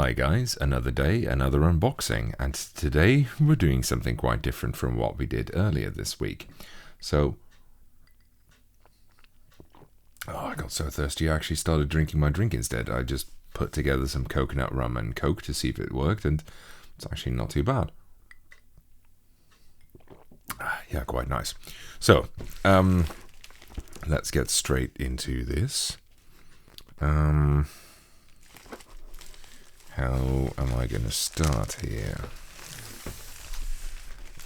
Hi guys, another day, another unboxing, and today we're doing something quite different from what we did earlier this week. So, I got so thirsty I actually started drinking my drink instead. I just put together some coconut rum and Coke to see if it worked, and it's actually not too bad. Yeah, quite nice. So, let's get straight into this. How am I going to start here?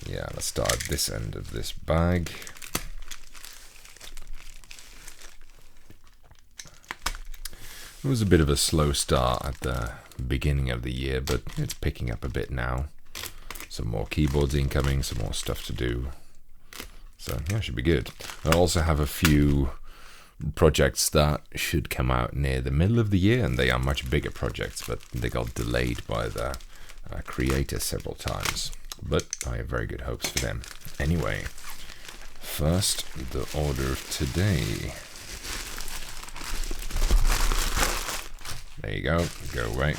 Yeah, let's start at this end of this bag. It was a bit of a slow start at the beginning of the year, but it's picking up a bit now. Some more keyboards incoming, some more stuff to do. So, yeah, should be good. I also have a few projects that should come out near the middle of the year, and they are much bigger projects, but they got delayed by the creator several times. But I have very good hopes for them. Anyway, first, the order today. There you go. Go away.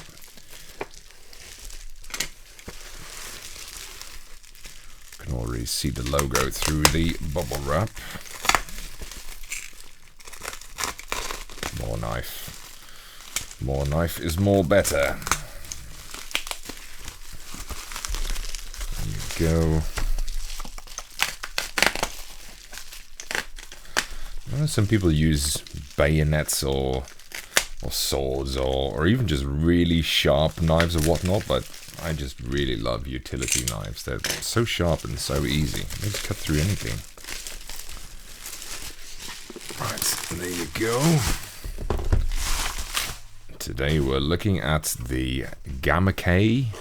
You can already see the logo through the bubble wrap. More knife. More knife is more better. There you go. Some people use bayonets or swords or even just really sharp knives or whatnot, but I just really love utility knives. They're so sharp and so easy. They just cut through anything. Right, there you go. Today we're looking at the Gamakay,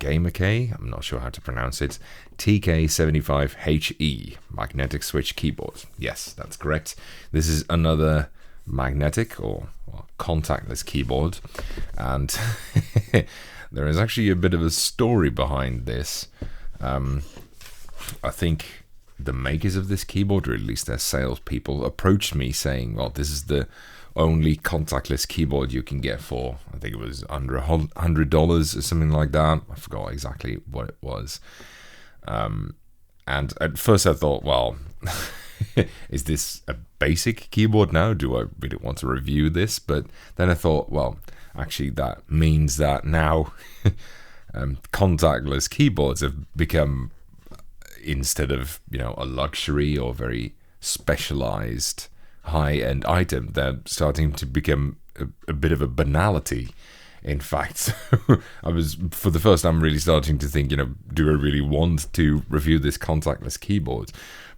I'm not sure how to pronounce it, TK75 HE magnetic switch keyboard. Yes, that's correct. This is another magnetic or contactless keyboard, and there is actually a bit of a story behind this. I think the makers of this keyboard, or at least their salespeople, approached me saying, well, this is the only contactless keyboard you can get for, I think it was under $100 or something like that. I forgot exactly what it was. And at first I thought, well, is this a basic keyboard now? Do I really want to review this? But then I thought, well, actually that means that now contactless keyboards have become, instead of, a luxury or very specialized high-end item, they're starting to become a bit of a banality. In fact, I was, for the first time, really starting to think, do I really want to review this contactless keyboard?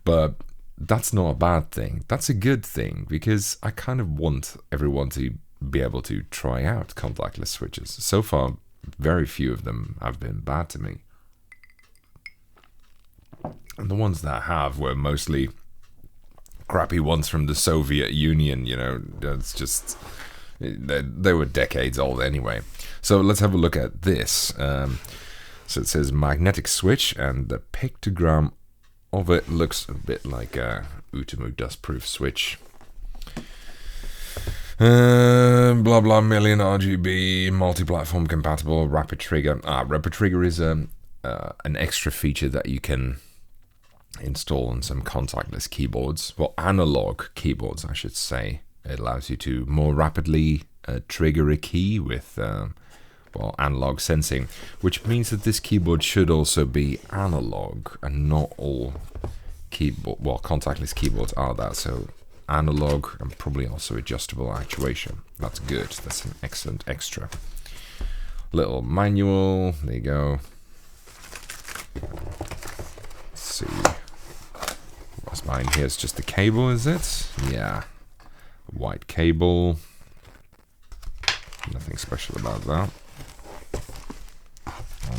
But that's not a bad thing. That's a good thing, because I kind of want everyone to be able to try out contactless switches. So far, very few of them have been bad to me. And the ones that have were mostly crappy ones from the Soviet Union, it's just, they were decades old anyway. So let's have a look at this. So it says magnetic switch, and the pictogram of it looks a bit like a Utemu dustproof switch. Blah blah million RGB, multi-platform compatible, rapid trigger. Rapid trigger is an extra feature that you can install on some contactless keyboards, well, analog keyboards I should say. It allows you to more rapidly trigger a key with analog sensing, which means that this keyboard should also be analog, and not all contactless keyboards are that. So analog and probably also adjustable actuation. That's good. That's an excellent extra. Little manual. There you go. Let's see. What's mine here? It's just the cable, is it? Yeah. White cable. Nothing special about that.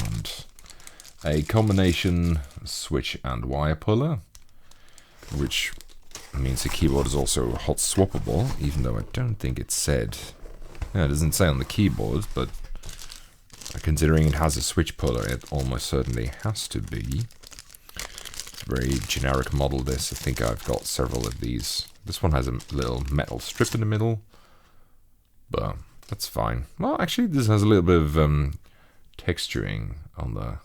And a combination switch and wire puller, which means the keyboard is also hot swappable, even though I don't think it said. Yeah, it doesn't say on the keyboard, but considering it has a switch puller, it almost certainly has to be. It's a very generic model, this. I think I've got several of these. This one has a little metal strip in the middle, but That's fine. Well, actually, this has a little bit of texturing on the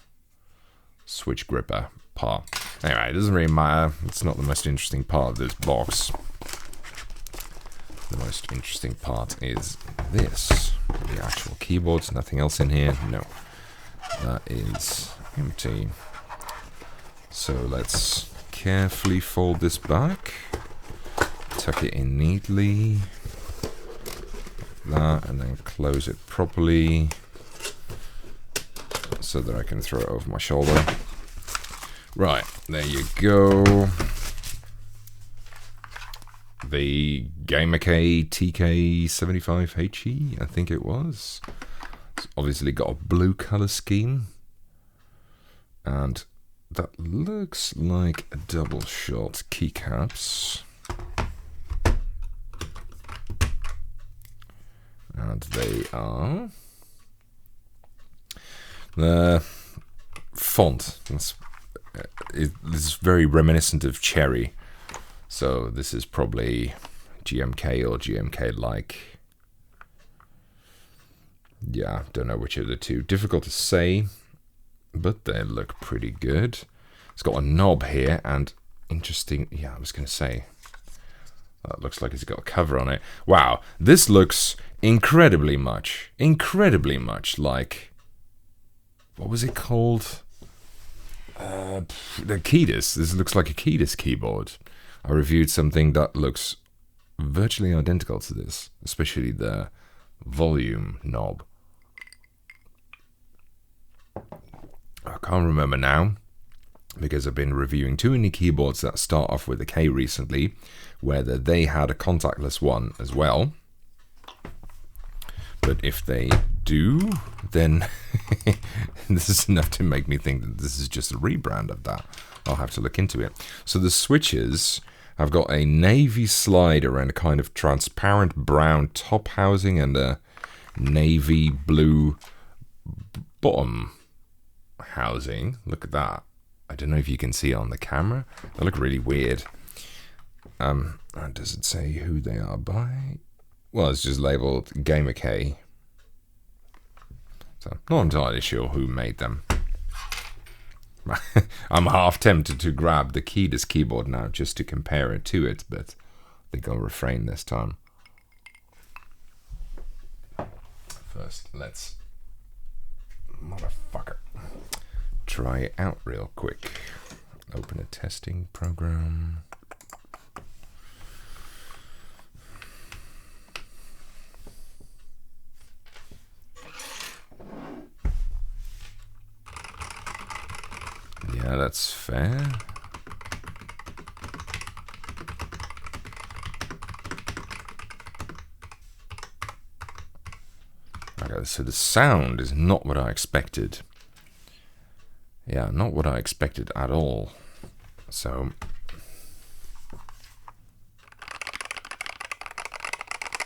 switch gripper part. Anyway, it doesn't really matter. It's not the most interesting part of this box. The most interesting part is this. The actual keyboards. Nothing else in here. No. That is empty. So let's carefully fold this back. Tuck it in neatly. That, and then close it properly so that I can throw it over my shoulder. Right, there you go. The Gamakay TK75 HE, I think it was. It's obviously got a blue color scheme, and that looks like a double shot keycaps. And they are the font. This is very reminiscent of Cherry, so this is probably GMK or GMK-like. Yeah, don't know which of the two. Difficult to say, but they look pretty good. It's got a knob here, and interesting. Yeah, I was going to say that looks like it's got a cover on it. Wow, this looks incredibly much like, what was it called? The Keydis. This looks like a Keydis keyboard. I reviewed something that looks virtually identical to this, especially the volume knob. I can't remember now, because I've been reviewing too many keyboards that start off with a K recently, whether they had a contactless one as well. But if they do, then this is enough to make me think that this is just a rebrand of that. I'll have to look into it. So the switches have got a navy slide around a kind of transparent brown top housing and a navy blue bottom housing. Look at that. I don't know if you can see it on the camera. They look really weird. And does it say who they are by? Well, it's just labeled Gamakay. So, not entirely sure who made them. I'm half tempted to grab the Keydis keyboard now just to compare it to it, but I think I'll refrain this time. First, let's, motherfucker, try it out real quick. Open a testing program. Yeah, that's fair. Okay, so the sound is not what I expected. Yeah, not what I expected at all. So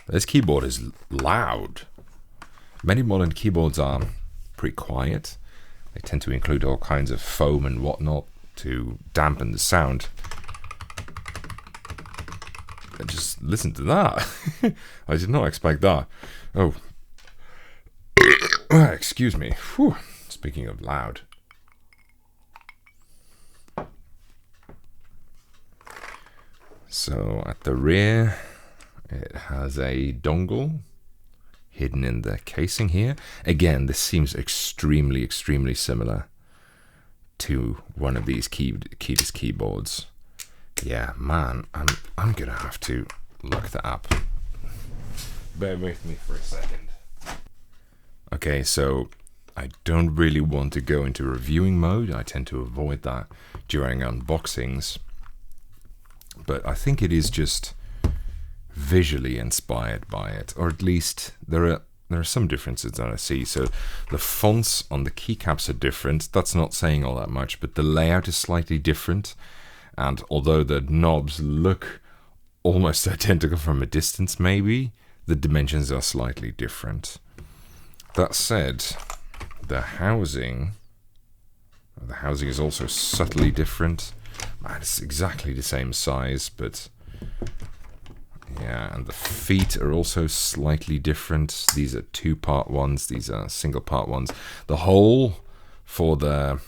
this keyboard is loud. Many modern keyboards are pretty quiet. They tend to include all kinds of foam and whatnot to dampen the sound. And just listen to that. I did not expect that. Oh. Excuse me. Whew. Speaking of loud. So at the rear, it has a dongle hidden in the casing here. Again, this seems extremely similar to one of these Keydis keyboards. Yeah, man, I'm gonna have to look that up. Bear with me for a second. Okay, so I don't really want to go into reviewing mode. I tend to avoid that during unboxings. But I think it is just visually inspired by it, or at least there are some differences that I see. So the fonts on the keycaps are different. That's not saying all that much, but the layout is slightly different. And although the knobs look almost identical from a distance, maybe the dimensions are slightly different. That said, the housing is also subtly different. Man, it's exactly the same size, but Yeah, and the feet are also slightly different. These are 2-part ones, these are single-part ones. The hole for the,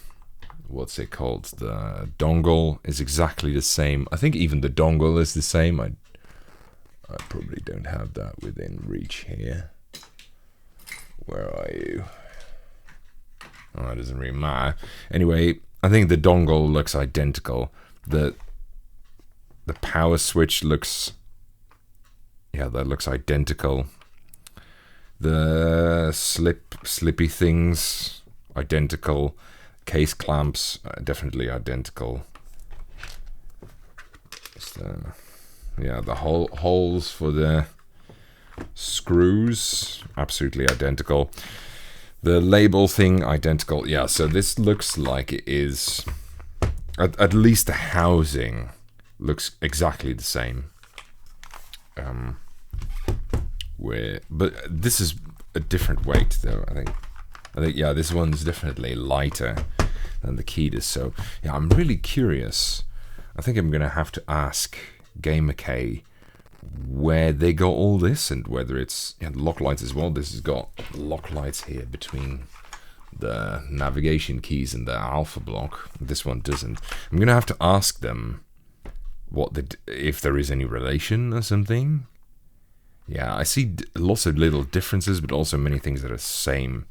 what's it called, the dongle is exactly the same. I think even the dongle is the same. I probably don't have that within reach here. Where are you? Oh, it doesn't really matter. Anyway, I think the dongle looks identical. The power switch looks, yeah, that looks identical. The slippy things, identical. Case clamps, definitely identical. Yeah, the holes for the screws, absolutely identical. The label thing, identical. Yeah, so this looks like it is, at least the housing looks exactly the same. But this is a different weight, though. I think yeah, this one's definitely lighter than the Keydus. So yeah, I'm really curious. I think I'm gonna have to ask Gamakay where they got all this, and whether it's, yeah, the lock lights as well. This has got lock lights here between the navigation keys and the alpha block. This one doesn't. I'm gonna have to ask them if there is any relation or something. Yeah, I see lots of little differences, but also many things that are the same.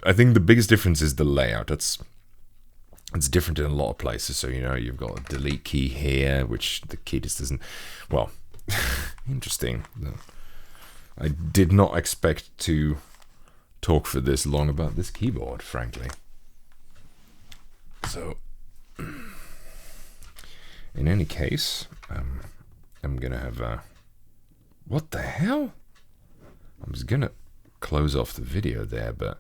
I think the biggest difference is the layout. It's different in a lot of places. So, you know, you've got a delete key here, which the Keydus doesn't. Well, interesting. I did not expect to talk for this long about this keyboard, frankly. So, in any case, I'm gonna have what the hell? I was gonna close off the video there, but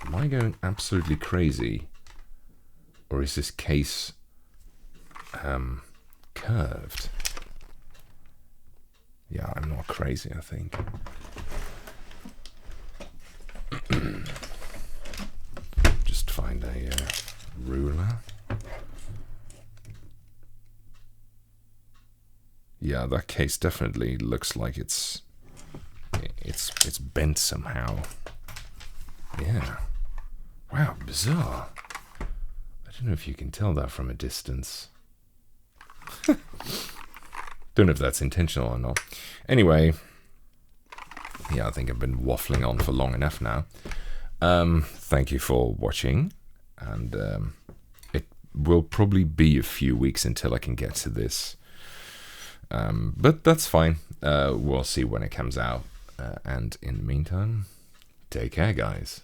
am I going absolutely crazy? Or is this case curved? Yeah, I'm not crazy, I think. Just find a ruler. Yeah, that case definitely looks like it's bent somehow. Yeah. Wow, bizarre. I don't know if you can tell that from a distance. Don't know if that's intentional or not. Anyway, yeah, I think I've been waffling on for long enough now. Thank you for watching, and it will probably be a few weeks until I can get to this. But that's fine. We'll see when it comes out. And in the meantime, take care, guys.